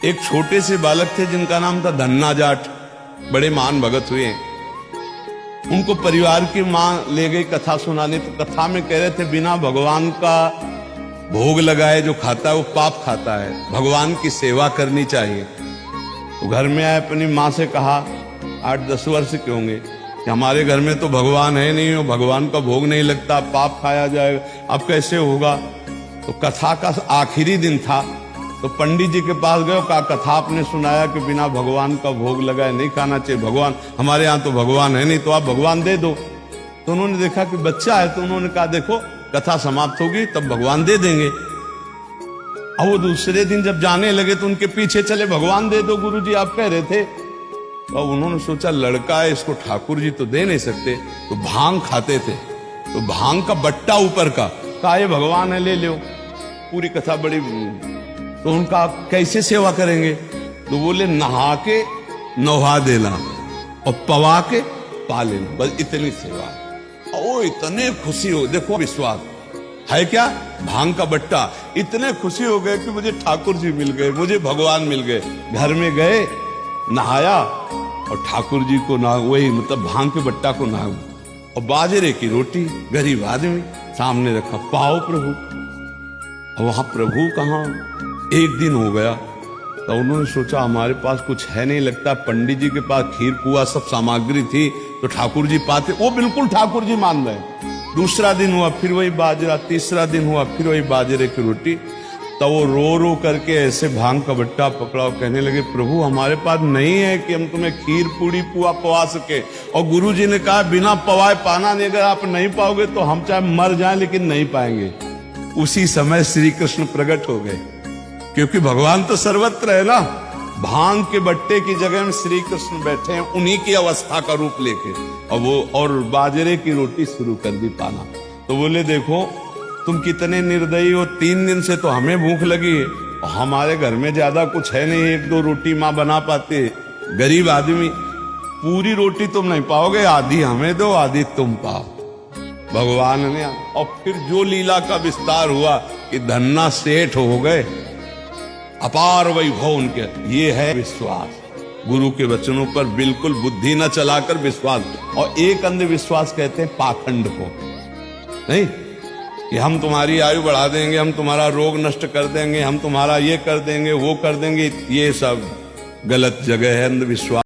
एक छोटे से बालक थे जिनका नाम था धन्ना जाट, बड़े महान भगत हुए। उनको परिवार की मां ले गई कथा सुनाने, तो कथा में कह रहे थे बिना भगवान का भोग लगाए जो खाता है वो पाप खाता है, भगवान की सेवा करनी चाहिए। तो घर में आए, अपनी माँ से कहा, 8-10 वर्ष के होंगे, कि हमारे घर में तो भगवान है नहीं, हो भगवान का भोग नहीं लगता, पाप खाया जाएगा, अब कैसे होगा। तो कथा का आखिरी दिन था, तो पंडित जी के पास गए, कहा कथा आपने सुनाया कि बिना भगवान का भोग लगाए नहीं खाना चाहिए, भगवान हमारे यहाँ तो भगवान है नहीं, तो आप भगवान दे दो। तो उन्होंने देखा कि बच्चा है, तो उन्होंने कहा देखो कथा समाप्त होगी तब भगवान दे देंगे। अब वो दूसरे दिन जब जाने लगे तो उनके पीछे चले, भगवान दे दो गुरुजी आप कह रहे थे। तो उन्होंने सोचा लड़का है, इसको ठाकुर जी तो दे नहीं सकते, तो भांग खाते थे, तो भांग का बट्टा ऊपर का, कहा ये भगवान है ले लो। पूरी कथा बड़ी, तो उनका कैसे सेवा करेंगे, तो बोले नहा के नहा देना और पवा के पा लेना, बस इतनी सेवा। ओ इतने खुशी हो, देखो विश्वास है क्या, भांग का बट्टा, इतने खुशी हो गए कि मुझे ठाकुर जी मिल गए, मुझे भगवान मिल गए। घर में गए, नहाया और ठाकुर जी को ना, वही मतलब भांग के बट्टा को ना, और बाजरे की रोटी, गरीब आदमी सामने रखा, पाओ प्रभु। और वहां प्रभु कहाँ, एक दिन हो गया, तो उन्होंने सोचा हमारे पास कुछ है नहीं, लगता पंडित जी के पास खीर पुआ सब सामग्री थी तो ठाकुर जी पाते, वो बिल्कुल ठाकुर जी मान रहे। दूसरा दिन हुआ फिर वही बाजरा, तीसरा दिन हुआ फिर वही बाजरे की रोटी। तो वो रो रो करके ऐसे भांग का बट्टा पकड़ा और कहने लगे प्रभु हमारे पास नहीं है कि हम तुम्हें खीर पूड़ी पुआ पवा सके, और गुरु जी ने कहा बिना पवाए पाना नहीं, अगर आप नहीं पाओगे तो हम चाहे मर जाएं लेकिन नहीं पाएंगे। उसी समय श्री कृष्ण प्रकट हो गए, क्योंकि भगवान तो सर्वत्र है ना। भांग के बट्टे की जगह में श्री कृष्ण बैठे हैं, उन्हीं की अवस्था का रूप लेके, और बाजरे की रोटी शुरू कर दी पाना। तो बोले देखो तुम कितने निर्दयी हो, 3 दिन से तो हमें भूख लगी है, और हमारे घर में ज्यादा कुछ है नहीं, 1-2 रोटी माँ बना पाती है, गरीब आदमी, पूरी रोटी तुम नहीं पाओगे, आधी हमें दो आधी तुम पाओ। भगवान ने, और फिर जो लीला का विस्तार हुआ कि धन्ना सेठ हो गए, अपार वैभव उनके। ये है विश्वास, गुरु के वचनों पर बिल्कुल बुद्धि न चलाकर विश्वास। और एक अंधविश्वास कहते हैं पाखंड को, नहीं कि हम तुम्हारी आयु बढ़ा देंगे, हम तुम्हारा रोग नष्ट कर देंगे, हम तुम्हारा ये कर देंगे वो कर देंगे, ये सब गलत जगह है अंधविश्वास।